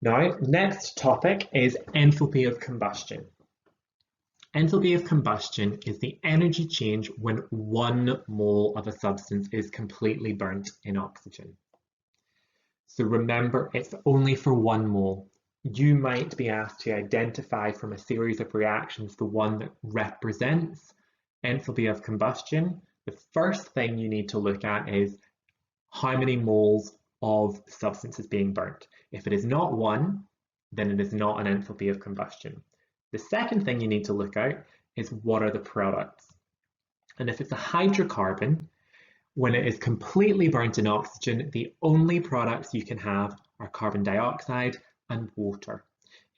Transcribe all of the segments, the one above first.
Now, next topic is enthalpy of combustion. Enthalpy of combustion is the energy change when 1 mole of a substance is completely burnt in oxygen. So remember, it's only for 1 mole. You might be asked to identify from a series of reactions the one that represents enthalpy of combustion. The first thing you need to look at is how many moles of the substance is being burnt. If it is not 1, then it is not an enthalpy of combustion. The second thing you need to look out is what are the products. And if it's a hydrocarbon, when it is completely burnt in oxygen, the only products you can have are carbon dioxide and water.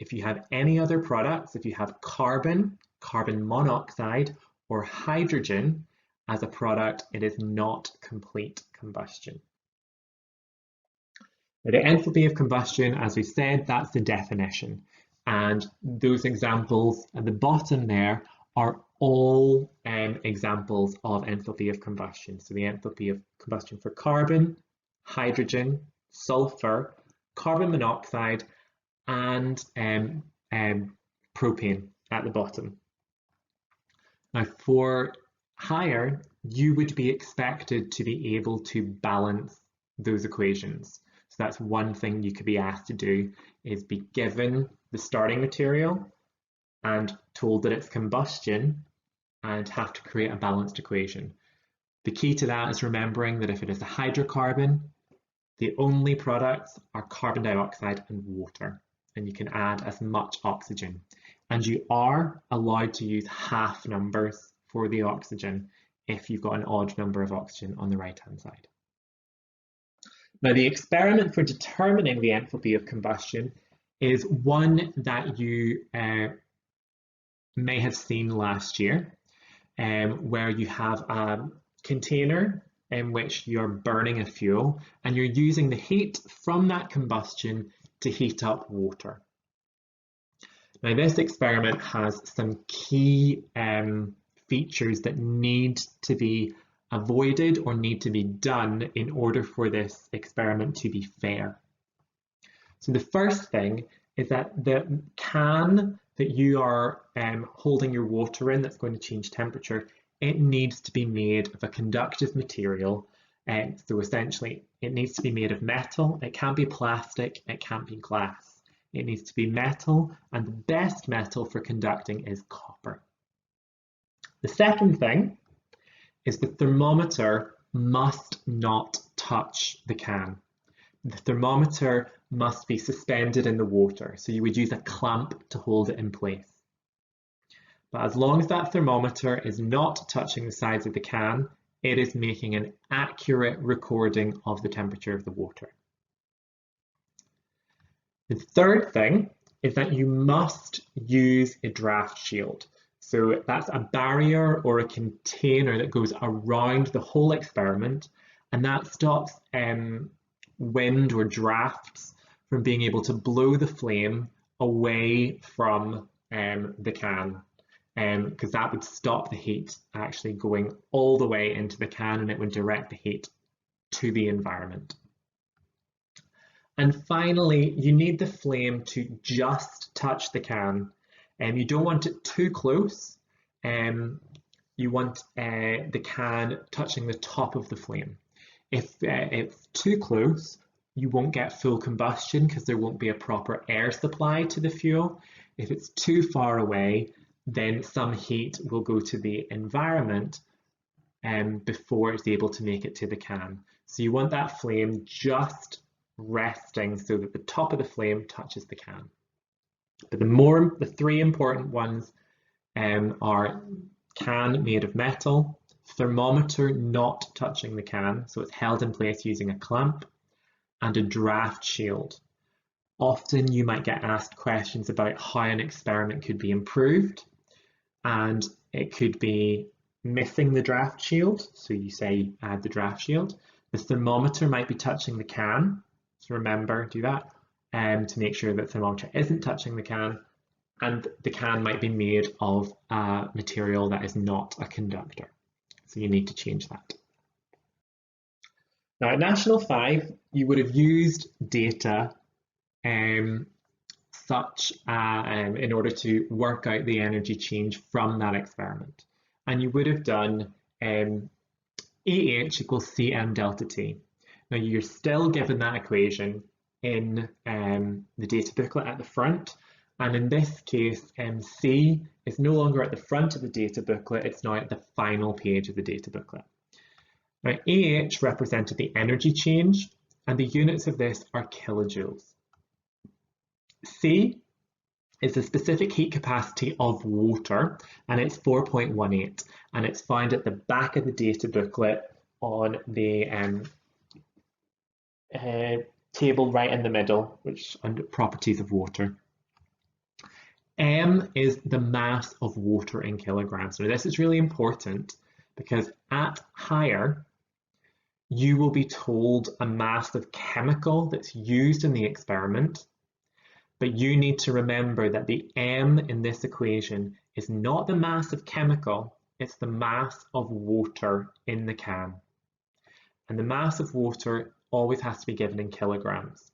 If you have any other products, if you have carbon, carbon monoxide, or hydrogen as a product, it is not complete combustion. Now, the enthalpy of combustion, as we said, that's the definition. And those examples at the bottom there are all examples of enthalpy of combustion. So the enthalpy of combustion for carbon, hydrogen, sulfur, carbon monoxide, and propane at the bottom. Now for higher, you would be expected to be able to balance those equations. So that's one thing you could be asked to do, is be given the starting material and told that it's combustion and have to create a balanced equation. The key to that is remembering that if it is a hydrocarbon, the only products are carbon dioxide and water, and you can add as much oxygen. And you are allowed to use half numbers for the oxygen if you've got an odd number of oxygen on the right-hand side. Now, the experiment for determining the enthalpy of combustion is one that you may have seen last year, where you have a container in which you're burning a fuel and you're using the heat from that combustion to heat up water. Now, this experiment has some key features that need to be avoided or need to be done in order for this experiment to be fair. So the first thing is that the can that you are holding your water in that's going to change temperature, it needs to be made of a conductive material. So essentially it needs to be made of metal. It can't be plastic, it can't be glass. It needs to be metal, and the best metal for conducting is copper. The second thing is the thermometer must not touch the can. The thermometer must be suspended in the water, so you would use a clamp to hold it in place. But as long as that thermometer is not touching the sides of the can, it is making an accurate recording of the temperature of the water. The third thing is that you must use a draft shield. So that's a barrier or a container that goes around the whole experiment, and that stops wind or drafts from being able to blow the flame away from the can, because that would stop the heat actually going all the way into the can, and it would direct the heat to the environment. And finally, you need the flame to just touch the can. You don't want it too close. You want the can touching the top of the flame. If it's too close, you won't get full combustion because there won't be a proper air supply to the fuel. If it's too far away, then some heat will go to the environment before it's able to make it to the can. So you want that flame just resting so that the top of the flame touches the can. But the three important ones are can made of metal, thermometer not touching the can, so it's held in place using a clamp, and a draft shield. Often you might get asked questions about how an experiment could be improved, and it could be missing the draft shield, so you say add the draft shield. The thermometer might be touching the can, so remember, do that, to make sure that the thermometer isn't touching the can, and the can might be made of a material that is not a conductor. So you need to change that. Now at National 5, you would have used data in order to work out the energy change from that experiment. And you would have done AH equals Cm delta T. Now you're still given that equation in the data booklet at the front, and in this case C is no longer at the front of the data booklet, it's now at the final page of the data booklet. Now AH represented the energy change, and the units of this are kilojoules. C is the specific heat capacity of water, and it's 4.18, and it's found at the back of the data booklet on the table right in the middle, which under properties of water. M is the mass of water in kilograms. Now this is really important because at higher, you will be told a mass of chemical that's used in the experiment, but you need to remember that the M in this equation is not the mass of chemical, it's the mass of water in the can. And the mass of water always has to be given in kilograms.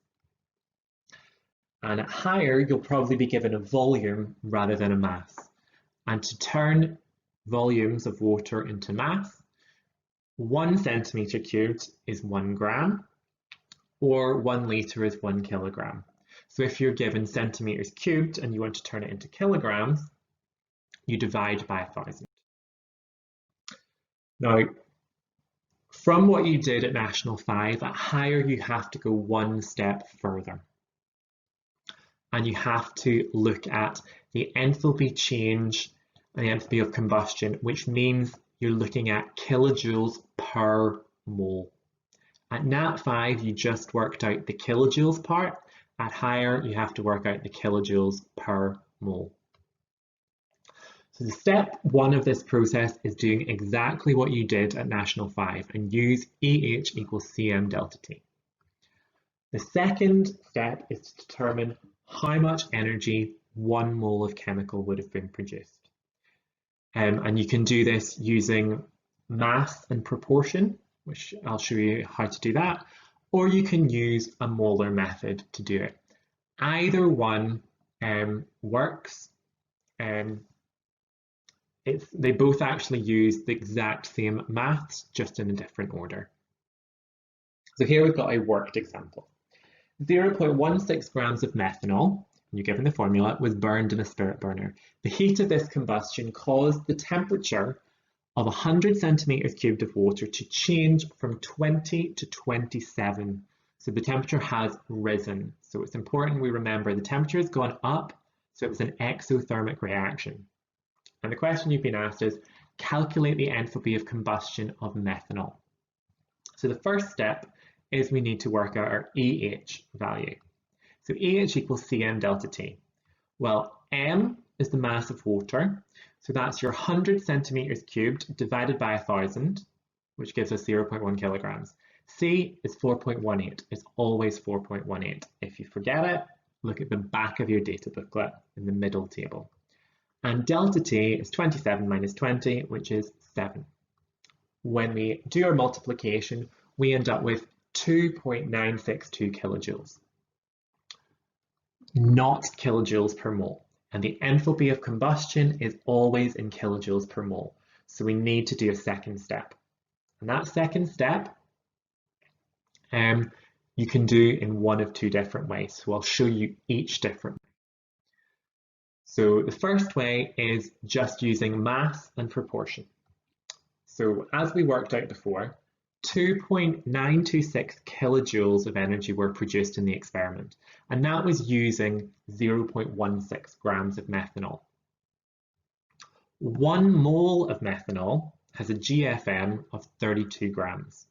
And at higher, you'll probably be given a volume rather than a mass. And to turn volumes of water into mass, 1 centimetre cubed is 1 gram, or 1 litre is 1 kilogram. So if you're given centimetres cubed and you want to turn it into kilograms, you divide by 1,000. Now, from what you did at National 5, at higher you have to go one step further. And you have to look at the enthalpy change and the enthalpy of combustion, which means you're looking at kilojoules per mole. At Nat 5, you just worked out the kilojoules part. At higher, you have to work out the kilojoules per mole. So the step 1 of this process is doing exactly what you did at National 5 and use AH equals Cm delta T. The second step is to determine how much energy 1 mole of chemical would have been produced. And you can do this using mass and proportion, which I'll show you how to do that, or you can use a molar method to do it. Either one works. They both actually use the exact same maths, just in a different order. So here we've got a worked example. 0.16 grams of methanol, and you're given the formula, was burned in a spirit burner. The heat of this combustion caused the temperature of 100 centimeters cubed of water to change from 20 to 27. So the temperature has risen. So it's important we remember the temperature has gone up, so it was an exothermic reaction. And the question you've been asked is, calculate the enthalpy of combustion of methanol. So the first step is we need to work out our AH value. So AH equals Cm delta T. Well, M is the mass of water, so that's your 100 centimeters cubed divided by 1,000, which gives us 0.1 kilograms. C is 4.18, it's always 4.18. If you forget it, look at the back of your data booklet in the middle table. And delta T is 27 minus 20, which is 7. When we do our multiplication, we end up with 2.962 kilojoules, not kilojoules per mole. And the enthalpy of combustion is always in kilojoules per mole. So we need to do a second step. And that second step, you can do in one of 2 different ways. So I'll show you each different way. So the first way is just using mass and proportion. So as we worked out before, 2.926 kilojoules of energy were produced in the experiment, and that was using 0.16 grams of methanol. 1 mole of methanol has a GFM of 32 grams.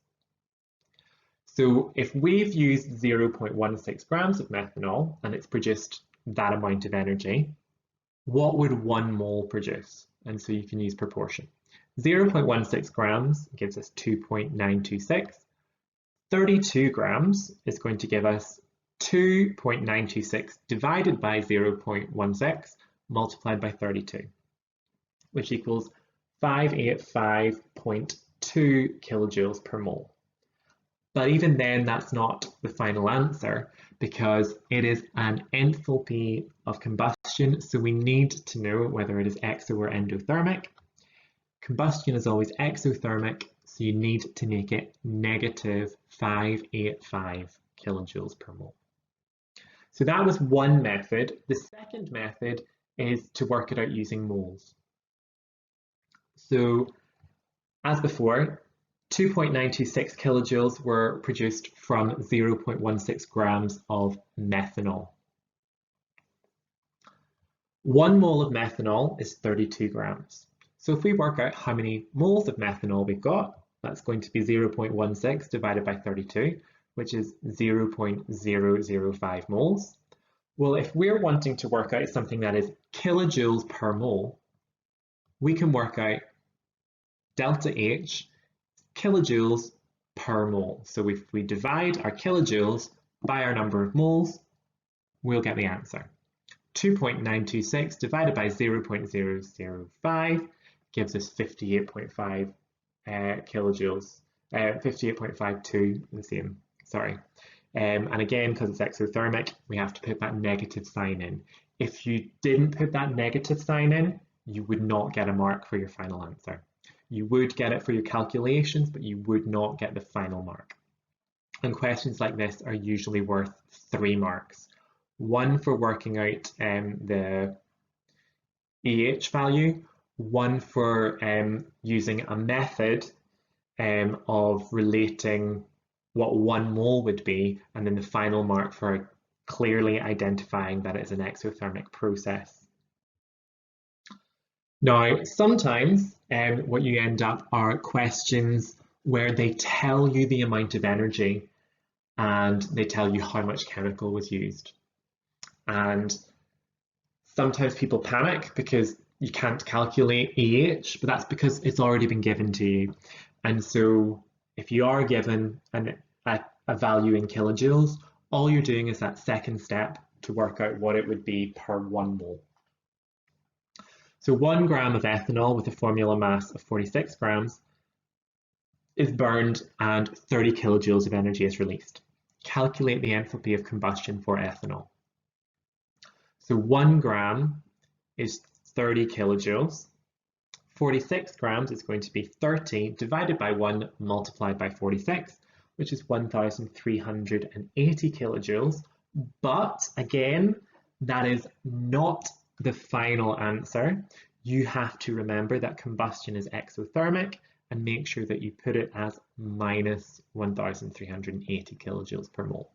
So if we've used 0.16 grams of methanol and it's produced that amount of energy, what would 1 mole produce? And so you can use proportion. 0.16 grams gives us 2.926. 32 grams is going to give us 2.926 divided by 0.16 multiplied by 32, which equals 585.2 kilojoules per mole. But even then, that's not the final answer because it is an enthalpy of combustion. So we need to know whether it is exo or endothermic. Combustion is always exothermic, so you need to make it negative 585 kilojoules per mole. So that was one method. The second method is to work it out using moles. So as before, 2.926 kilojoules were produced from 0.16 grams of methanol. 1 mole of methanol is 32 grams. So if we work out how many moles of methanol we've got, that's going to be 0.16 divided by 32, which is 0.005 moles. Well, if we're wanting to work out something that is kilojoules per mole, we can work out delta H, kilojoules per mole. So if we divide our kilojoules by our number of moles, we'll get the answer. 2.926 divided by 0.005 gives us 58.5 kilojoules, 58.52, the same, sorry. And again, because it's exothermic, we have to put that negative sign in. If you didn't put that negative sign in, you would not get a mark for your final answer. You would get it for your calculations, but you would not get the final mark. And questions like this are usually worth 3 marks. 1 for working out the EH value, 1 for using a method of relating what 1 mole would be, and then the final mark for clearly identifying that it's an exothermic process. Now, sometimes what you end up are questions where they tell you the amount of energy and they tell you how much chemical was used. And sometimes people panic because you can't calculate EH, but that's because it's already been given to you. And so if you are given a value in kilojoules, all you're doing is that second step to work out what it would be per 1 mole. So 1 gram of ethanol with a formula mass of 46 grams is burned and 30 kilojoules of energy is released. Calculate the enthalpy of combustion for ethanol. So 1 gram is 30 kilojoules. 46 grams is going to be 30 divided by 1 multiplied by 46, which is 1,380 kilojoules. But again, that is not the final answer. You have to remember that combustion is exothermic and make sure that you put it as minus 1,380 kilojoules per mole.